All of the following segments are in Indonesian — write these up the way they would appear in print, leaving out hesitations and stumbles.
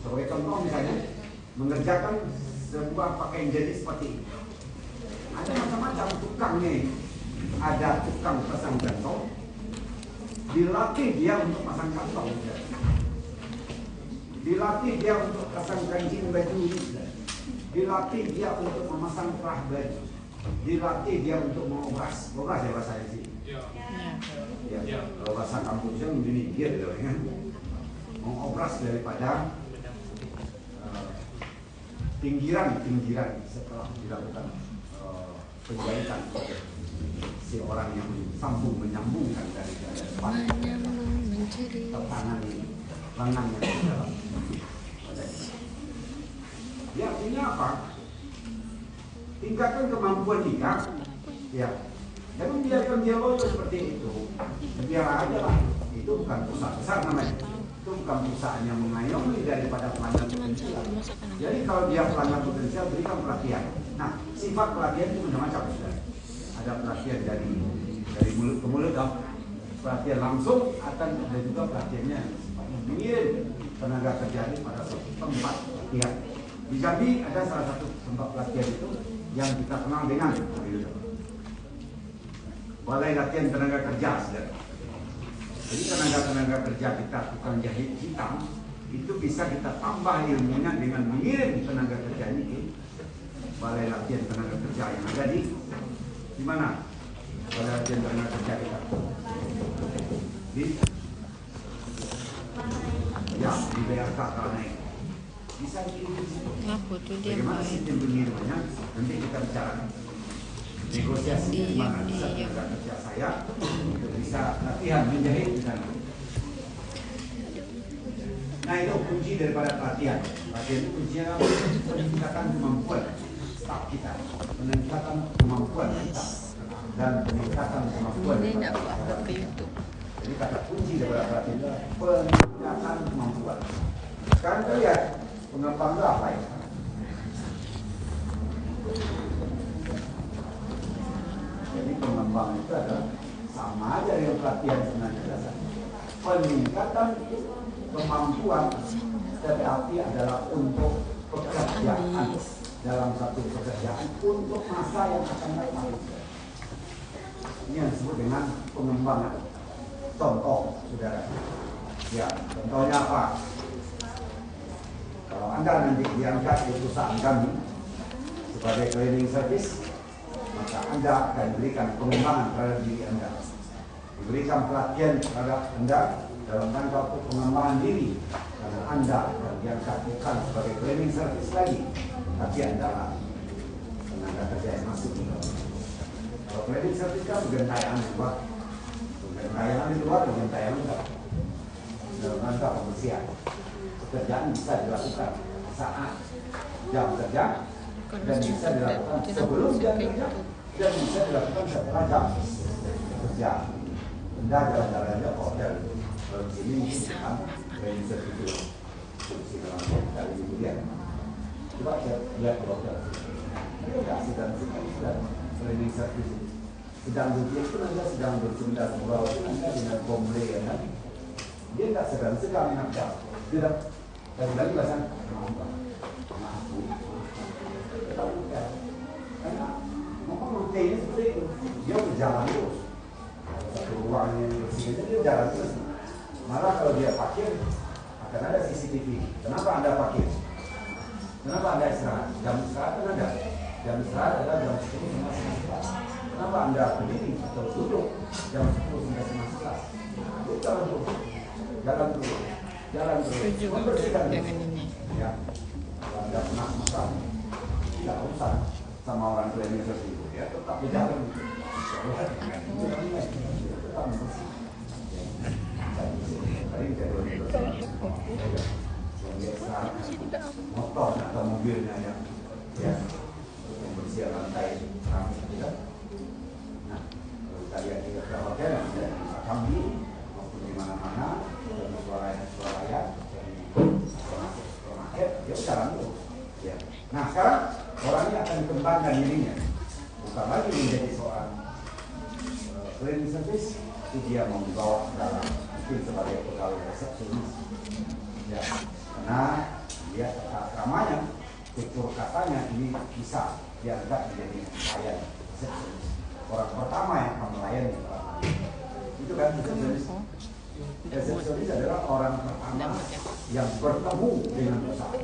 Sebagai contoh misalnya mengerjakan sebuah pakaian jenis seperti ini. Ada macam-macam tukang nih. Ada tukang pasang kantong, dilatih dia untuk pasang kantong, dilatih dia untuk pasang kancing baju, dilatih dia untuk memasang kerah baju, dilatih dia untuk mengobras ya bahasanya sih. Ya, kalau bahasa kampusnya begini dia gitu kan, mengobras daripada pinggiran setelah dilakukan penjahitan si orang yang menyambungkan dari depan tertangan lengannya di dalam. Ya, artinya apa? Tingkatkan kemampuan dia. Ya, jangan biarkan dia loyo seperti itu. Biar aja lah. Itu bukan perusahaan besar namanya. Itu bukan perusahaan yang mengayomi daripada pelanggan potensial. Jadi kalau dia pelanggan potensial, berikan pelatihan. Nah, sifat pelatihan itu macam-macam. Ada pelatihan dari mulut ke mulut, pelatihan langsung, akan ada juga pelatihannya mengirim tenaga kerja ini pada suatu tempat pelatihan. Di Jambi ada salah satu tempat pelatihan itu yang kita kenal dengan Balai Latihan Tenaga Kerja. Jadi tenaga kerja kita tukang jahit hitam itu bisa kita tambah ilmunya dengan mengirim tenaga kerja ini ke Balai Latihan Tenaga Kerja yang ada di mana? Balai Latihan Tenaga Kerja kita di BRK Kalnaik. Bisa dikirim di situ. Bagaimana sistem pengirimannya? Nanti kita bicarakan. Negosiasi gimana bisa tenaga kerja saya untuk bisa latihan menjahit di sana. Nah, itu kunci daripada pelatihan. Pelatihan itu kuncinya peningkatan kemampuan staf kita, peningkatan kemampuan kita, dan peningkatan kemampuan. Jadi kata kunci daripada pelatihan itu peningkatan kemampuan. Sekarang kita lihat pengembang itu apa ya? Jadi pengembang itu adalah sama aja dengan pelatihan sebenarnya dasarnya. Peningkatan kemampuan tetapi adalah untuk pekerjaan dalam satu pekerjaan untuk masa yang akan datang. Ini yang disebut dengan pengembangan. Contoh, saudara. Ya, contohnya apa? Kalau Anda nanti diangkat di perusahaan kami sebagai cleaning service, maka Anda akan diberikan pengembangan terhadap diri Anda, diberikan pelatihan terhadap Anda dalam rangka untuk pengembangan diri, karena Anda akan diangkat bukan sebagai cleaning service lagi, tapi Anda lah tenaga kerja yang masuk di dalam. Kalau cleaning service kan gentayangan di luar, gentayangan di luar, gentayangan di dalam. Dalam rangka pembersihan, pekerjaan bisa dilakukan saat jam kerja dan bisa dilakukan sebelum jam kerja dan bisa dilakukan setelah jam kerja. Anda jalan-jalan aja kok dari sini kan dari itu fungsi dalam dari kemudian coba lihat hotel ini nggak sedang training service sedang berjaya itu Anda sedang bercanda surau itu Anda dengan komple ya kan dia nggak segan-segan nak tidak lagi bahasa maaf bu karena memang rutenya seperti itu dia berjalan terus satu ruang yang bersih dia jalan terus malah kalau dia parkir akan ada CCTV kenapa Anda parkir kenapa Anda istirahat jam istirahat kan ada jam istirahat adalah jam 10 sampai 11 kenapa Anda berdiri atau duduk jam 10 sampai 11 itu jalan terus membersihkan ya kalau Anda pernah makan tidak usah sama orang cleaning seperti itu ya tetap berjalan tetap bersih tadi motor atau mobilnya yang ya membersihkan lantai tidak nah kalau kita lihat di hotel yang bisa kami maupun di mana-mana suara ya supermarket dia jalan dulu ya nah sekarang orangnya akan dikembangkan dirinya bukan lagi menjadi seorang cleaning service itu dia membawa dalam mungkin sebagai pegawai resepsionis ya karena lihat tata keramanya, tutur katanya, ini bisa dianggap menjadi pelayan resepsionis. Orang pertama yang akan melayani itu kan resepsionis. Resepsionis adalah orang pertama yang bertemu dengan perusahaan.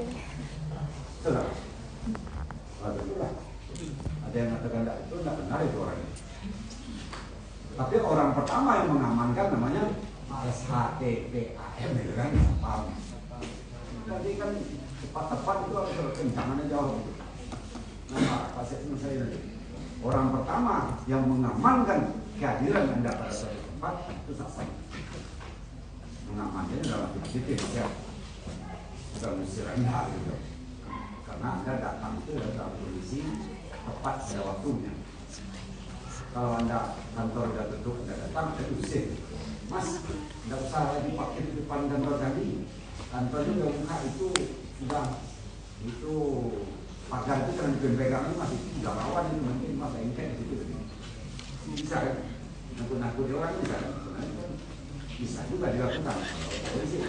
Betul nggak? Betul lah. Ada yang mengatakan itu tidak benar itu orangnya. Tapi orang pertama yang mengamankan namanya SHTPAM, gitu kan? Paham? Jadi kan tepat-tepat itu harus kencangannya jauh. Nah, pasien saya nanti. Orang pertama yang mengamankan kehadiran Anda pada suatu tempat itu sasar. Mengamankannya dalam titik ya. Bukan mesti rendah gitu. Karena Anda datang itu dalam kondisi tepat pada waktunya. Kalau Anda kantor sudah tutup, Anda datang, Anda usir. Mas, tidak usah lagi pakai di depan kantor kami. Kantor juga buka itu sudah itu pagar itu kan pegang itu masih tidak rawan itu nanti masa ingin di situ. Bisa kan? Nakut-nakut orang bisa kan? Bisa juga dilakukan. Jadi sih,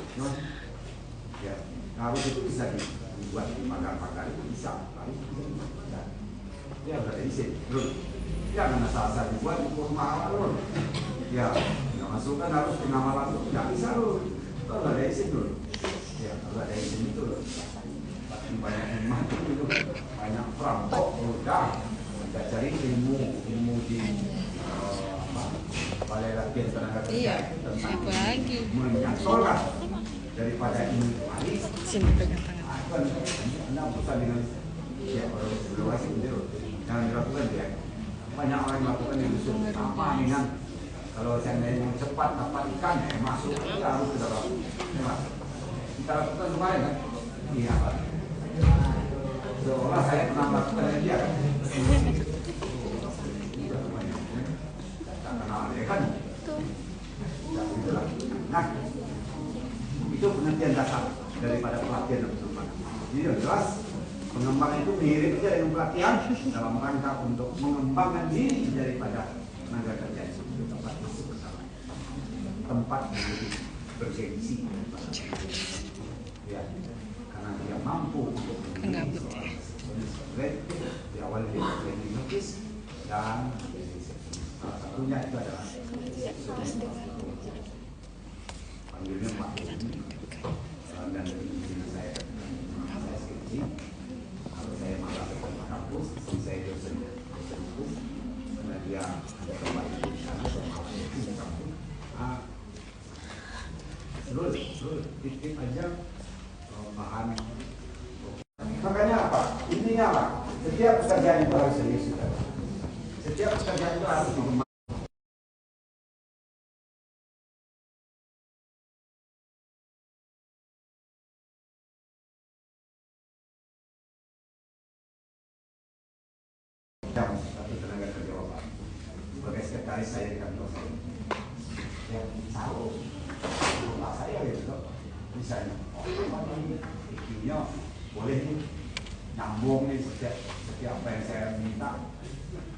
ya harus itu bisa dibuat di pagar-pagar itu bisa. Harus bisa dibuat. Ya udah izin. Terus jangan asal-asal dibuat di rumah awal. Ya, nggak masukkan harus di nama lalu. Nggak bisa loh. Kalau ada izin dulu. Ya, kalau ada izin itu loh. Pasti banyak yang mati itu. Banyak perampok, udah. Kita cari ilmu di balai latihan tenaga kerja. Siapa lagi? Menyantolkan daripada ini kemarin. Sini pegang tangan. Anda bukan dengan ya belum wajib itu. Jangan dilakukan ya. Banyak orang melakukan di dusun. Apa dengan kalau seandainya yang cepat dapat ikan masuk kita harus ke dalam. Kita lakukan kemarin kan? Iya Pak. Seolah saya pernah melakukan yang dia kan? Tak kenal dia kan? Nah, itu pengertian dasar daripada pelatihan dan pengembangan. Jadi yang jelas pengembangan itu mirip saja dengan pelatihan dalam rangka untuk mengembangkan diri daripada tenaga kerja itu tempat masuk ke dalam tempat yang lebih bergengsi. Ya, karena dia mampu untuk menjadi seorang di awal dia menjadi lukis dan salah satunya itu adalah panggilnya Pak dan saya skripsi. Kalau saya malah ke kampus, saya dosen hukum, karena dia ada tempat di sana, di kampus. Seluruh titip aja bahan. Makanya apa? Intinya apa? Setiap pekerjaan itu harus serius. Setiap pekerjaan itu harus mengembangkan. Satu tenaga kerja Bapak sebagai sekretaris saya di kantor saya yang tahu rumah saya gitu misalnya IQ-nya boleh nih nyambung nih setiap apa yang saya minta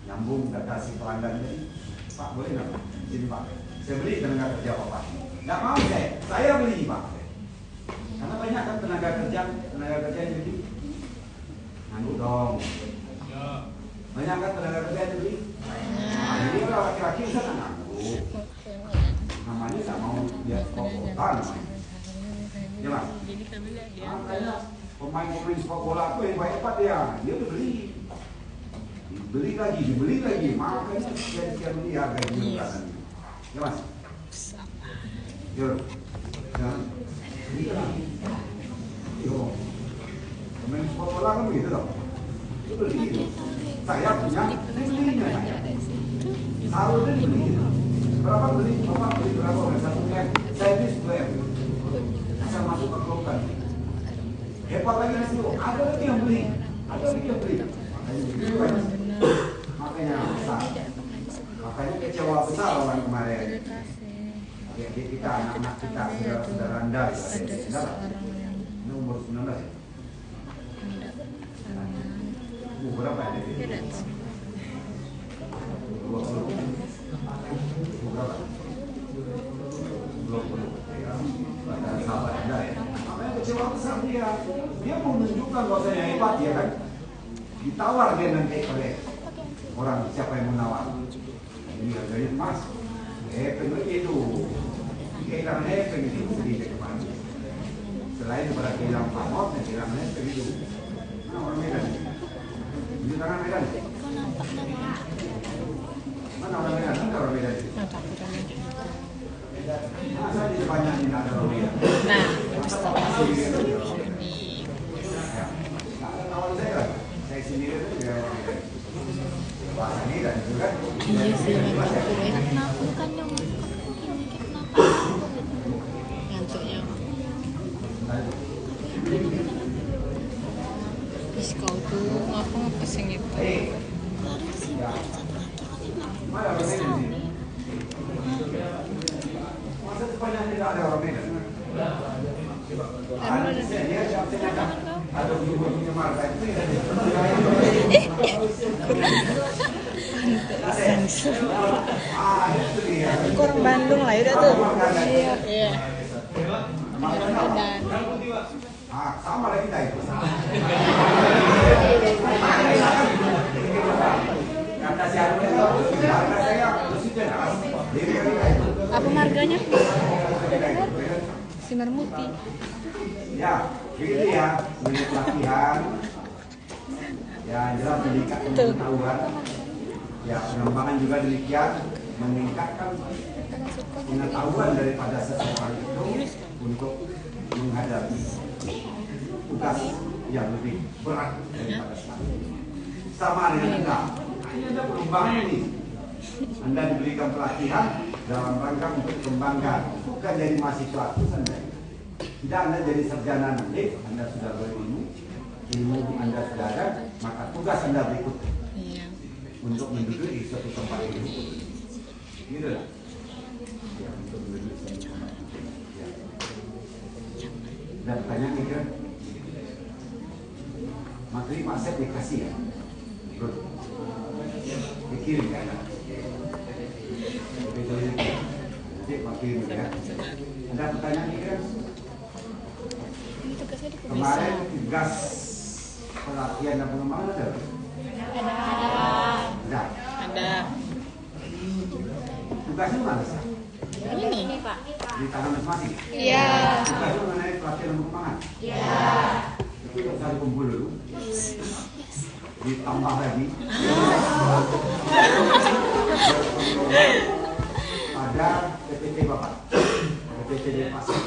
nyambung data si pelanggan ini Pak boleh nggak sini Pak saya beli tenaga kerja Bapak nggak mau saya beli Pak karena banyak kan tenaga kerja jadi nganggur dong banyak kan tenaga kerja jadi jadi kalau laki-laki bisa nganggur namanya nggak mau lihat kota namanya ya Mas makanya pemain sepak bola itu yang hebat ya dia udah dibeli lagi makanya sekian miliar gaji kan ya Mas yuk pemain sepak bola kan begitu dong itu beli saya punya belinya harusnya dibeli berapa beli Bapak beli berapa satu M saya beli 10 M asal masuk ke kelompok hebat lagi di situ ada lagi yang beli makanya besar makanya kecewa besar orang kemarin ya kita anak-anak kita saudara Anda ini umur 19 ya berapa ya? 20. Berapa? 20. Ya. Pada sahabat Anda ya. Namanya kecewa besar dia. dia mau menunjukkan bahwasanya hebat ya kan. Ditawar dia nanti oleh orang siapa yang menawar. Ini harganya emas. Pengen itu. Kehilangan pengen itu sedikit kemarin. Selain pada kehilangan pamor dan kehilangan pengen itu. Nah, orang Medan. Ini tangan Medan. Mana orang Medan? Mana orang Medan? Masa di depannya ini ada orang Medan? Nah, terus ini. Kawan saya sendiri itu juga orang Medan. Bahasa Medan juga kan? iya sih, memang gue Kenapa bukan yang ini kenapa aku gitu. ngantuknya. Terus kau tuh ngapa ngepesing itu? Baru sih ada satu lagi katanya Mana orang Medan sih? Masa depannya tidak ada orang Medan? Ada punya marga itu Orang Bandung lah udah tuh. Iya. Iya. Dan sama lagi kita itu. Kata siapa itu? Marga saya presiden. apa marganya? Sinar Muti. Ya, begitu ya. Menit latihan. Ya, jelas meningkatkan pengetahuan. Ya, pengembangan juga demikian, meningkatkan pengetahuan daripada seseorang itu untuk menghadapi tugas yang lebih berat daripada sekarang. Sama dengan Anda, ini ada perkembangan ini. Anda diberikan pelatihan dalam rangka untuk kembangkan, bukan jadi mahasiswa itu Anda. Tidak Anda jadi sarjana nanti, Anda sudah berilmu, ilmu Anda sudah ada, maka tugas Anda berikutnya Iya. untuk menduduki suatu tempat itu. Gitu lah. Ya, untuk menduduki suatu tempat itu. Ya. Dan tanya mikir, materi Pak Sep dikasih ya? Bro, dikirim kan? Jadi Pak kirim ya. Ada pertanyaan mikir? ini tugasnya di Kemarin tugas pelatihan dan pengembangan ada? Ada. Ada. Tugasnya mana sih? ini Pak. Di tangan masing-masing. Iya. Tugasnya mengenai pelatihan dan pengembangan. Iya. Itu yang saya kumpul dulu. Ditambah lagi. Pada PPT Bapak, PPT Pasar.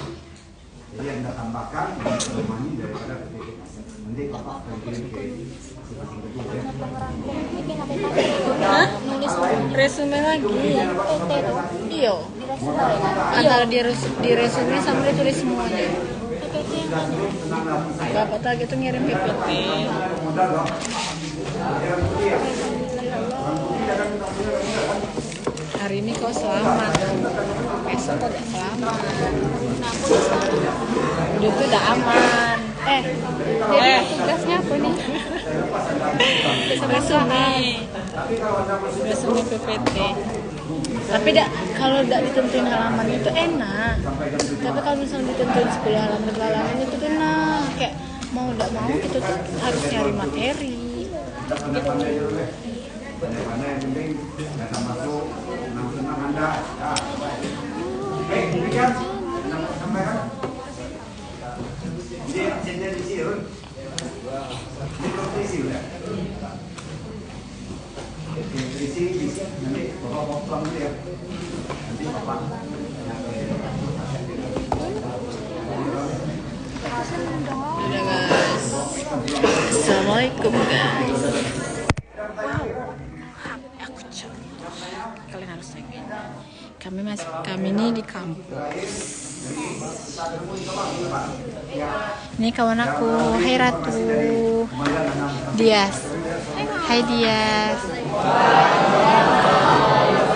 Jadi Anda tambahkan menemani daripada PPT Pasar. Nanti Bapak akan kirim ke masing-masing ketua ya. Hah? Nulis Resume lagi. PT tuh Iya. di resume ya kan? Antara di resume sama ditulis semuanya. PPT yang mana? Bapak tadi tuh ngirim PPT. Modal dong. Yang putih ya. Yang putih jangan minta punya kan. Hari ini kau selamat. Besok kau tidak selamat. Nah, aku di sana. Udah tuh udah aman. Jadi tugasnya apa nih? Resume. Resume PPT. Tapi kalau tidak ditentuin halaman itu enak. Tapi kalau misalnya ditentuin 10 halaman itu tuh enak. Kayak mau tidak mau kita tuh harus cari materi. Pandai-pandai dulu deh. Pandai-pandai yang penting datang masuk, senang-senang Anda. Ya. Demikian Anda mau sampaikan. Jadi absennya di sini, ini belum terisi udah. Terisi, nanti Bapak pulang dulu ya. Nanti Bapak. Udah guys. Assalamualaikum guys. Aku capek. Kalian harus cek. Kami ini di kampus. Ini kawan aku, hai Ratu. Dias. Hai Dias.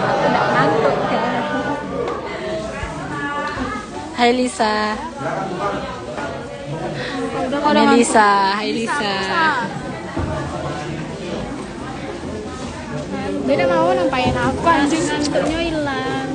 Aku udah ngantuk kan. Hai Lisa. Hai Lisa, hai Lisa. Beda mau nampain apa anjing ngantuknya hilang.